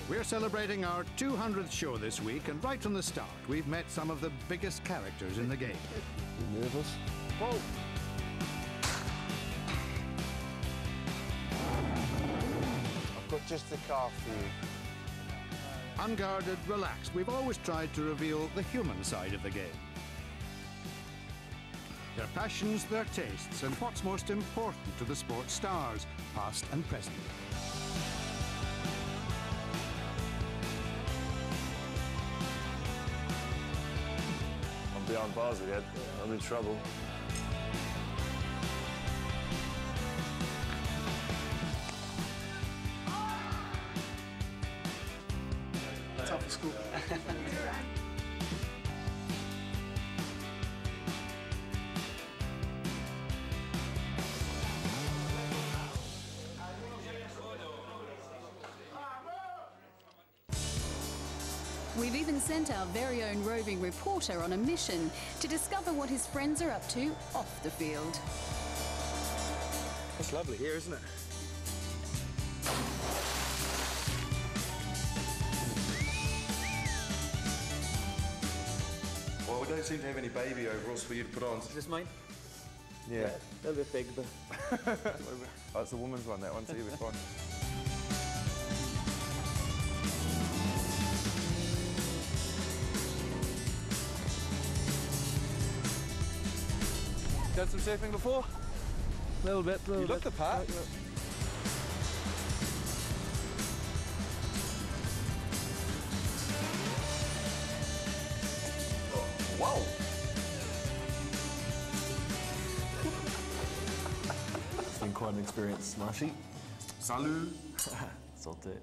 We're celebrating our 200th show this week, and right from the start, we've met some of the biggest characters in the game. You nervous? Whoa! I've got just the car for you. Unguarded, relaxed, we've always tried to reveal the human side of the game. Their passions, their tastes, and what's most important to the sports stars, past and present. I'm behind bars again. I'm in trouble. Tough for school. We've even sent our very own roving reporter on a mission to discover what his friends are up to off the field. It's lovely here, isn't it? Well, we don't seem to have any baby overalls for you to put on. Is this mine? Yeah. A little bit big, but... Oh, it's the woman's one, that one, so you'll be fine. Done some surfing before? A little bit. You look the part. Whoa! It's been quite an experience, Marshy. Salut! Santé.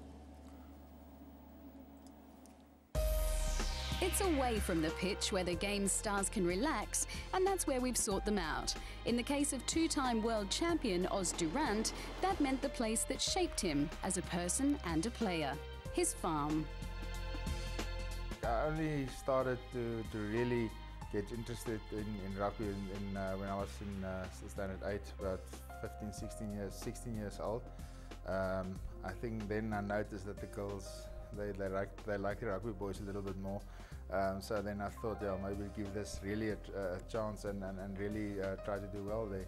It's away from the pitch where the game's stars can relax, and that's where we've sought them out. In the case of two-time world champion Oz Durant, that meant the place that shaped him as a person and a player, his farm. I only started to really get interested in rugby when I was in standard 8, about 15, 16 years old. I think then I noticed that the girls, they like the rugby boys a little bit more. So then I thought, yeah, maybe give this really a chance and really try to do well there.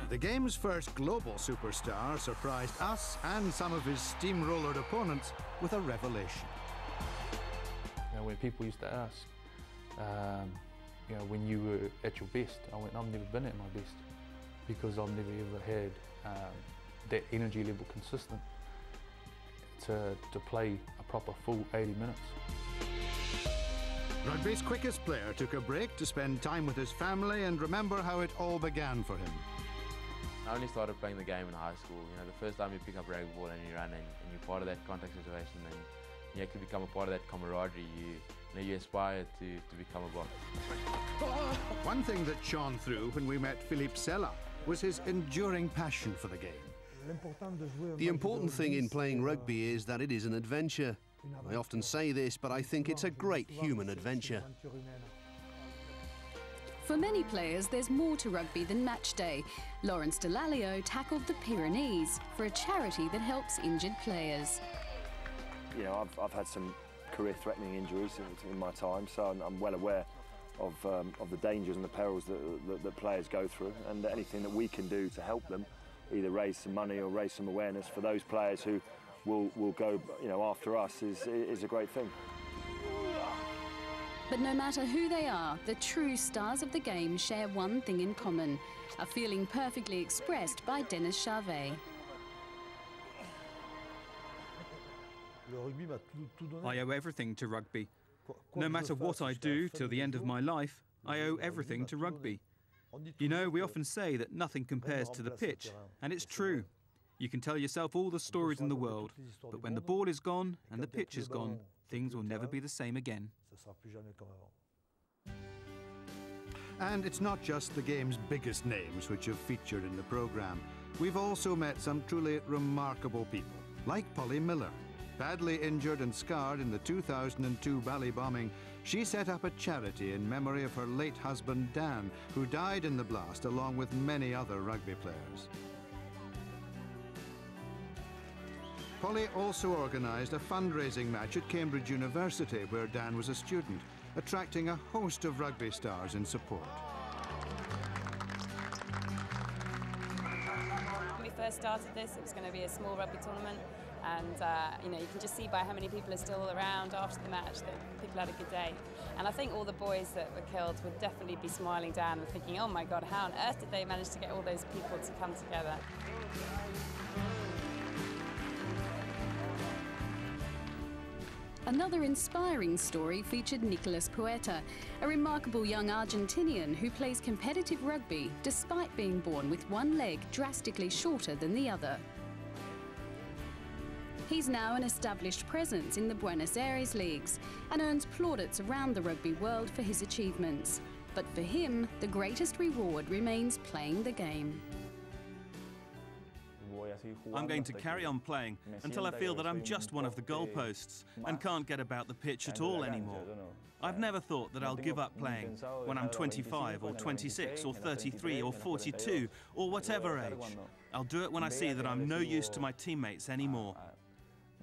The game's first global superstar surprised us and some of his steamrollered opponents with a revelation. You know, when people used to ask, you know, when you were at your best, I went, I've never been at my best because I've never ever had that energy level consistent to play a proper full 80 minutes. Rugby's quickest player took a break to spend time with his family and remember how it all began for him. I only started playing the game in high school. You know, the first time you pick up a rugby ball and you run and you're part of that contact situation, and you actually become a part of that camaraderie. You aspire to become a boss. One thing that shone through when we met Philippe Sella was his enduring passion for the game. The important thing in playing rugby is that it is an adventure. I often say this, but I think it's a great human adventure. For many players, there's more to rugby than match day. Lawrence Delalio tackled the Pyrenees for a charity that helps injured players. You know, I've had some career-threatening injuries in my time, so I'm well aware of the dangers and the perils that players go through, and anything that we can do to help them, either raise some money or raise some awareness for those players who will go, you know, after us is a great thing. But no matter who they are, the true stars of the game share one thing in common, a feeling perfectly expressed by Dennis Charvet. I owe everything to rugby. No matter what I do till the end of my life, I owe everything to rugby. You know, we often say that nothing compares to the pitch, and it's true. You can tell yourself all the stories in the world, but when the ball is gone and the pitch is gone, things will never be the same again. And it's not just the game's biggest names which have featured in the programme. We've also met some truly remarkable people, like Polly Miller. Badly injured and scarred in the 2002 Bali bombing, she set up a charity in memory of her late husband Dan, who died in the blast along with many other rugby players. Polly also organised a fundraising match at Cambridge University, where Dan was a student, attracting a host of rugby stars in support. When we first started this, it was going to be a small rugby tournament, and you know, you can just see by how many people are still around after the match that people had a good day. And I think all the boys that were killed would definitely be smiling down and thinking, oh my God, how on earth did they manage to get all those people to come together? Another inspiring story featured Nicolas Puerta, a remarkable young Argentinian who plays competitive rugby despite being born with one leg drastically shorter than the other. He's now an established presence in the Buenos Aires leagues and earns plaudits around the rugby world for his achievements. But for him, the greatest reward remains playing the game. I'm going to carry on playing until I feel that I'm just one of the goalposts and can't get about the pitch at all anymore. I've never thought that I'll give up playing when I'm 25 or 26 or 33 or 42 or whatever age. I'll do it when I see that I'm no use to my teammates anymore.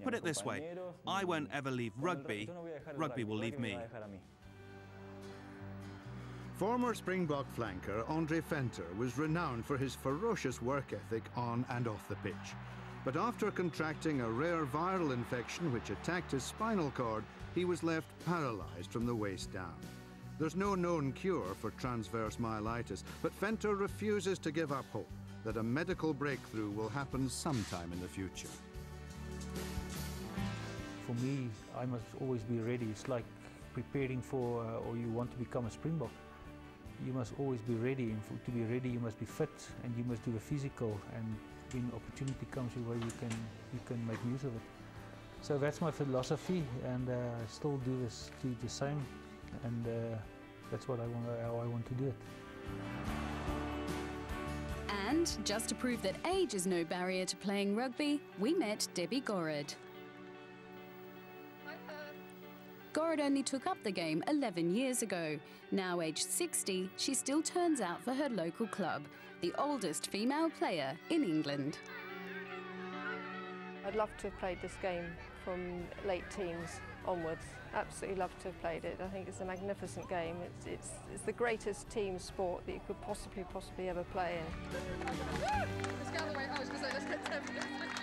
Put it this way, I won't ever leave rugby, rugby will leave me. Former Springbok flanker Andre Venter was renowned for his ferocious work ethic on and off the pitch. But after contracting a rare viral infection which attacked his spinal cord, he was left paralysed from the waist down. There's no known cure for transverse myelitis, but Venter refuses to give up hope that a medical breakthrough will happen sometime in the future. For me, I must always be ready. It's like preparing for, or you want to become a Springbok. You must always be ready, and to be ready you must be fit and you must do the physical, and when opportunity comes your way you can make use of it. So that's my philosophy, and I still do the same, and that's what how I want to do it. And just to prove that age is no barrier to playing rugby, we met Debbie Gorod. Gorod only took up the game 11 years ago. Now aged 60, she still turns out for her local club, the oldest female player in England. I'd love to have played this game from late teens onwards. Absolutely love to have played it. I think it's a magnificent game. It's the greatest team sport that you could possibly ever play in. Let's get out of the way. I was going to say, let's get 10 minutes.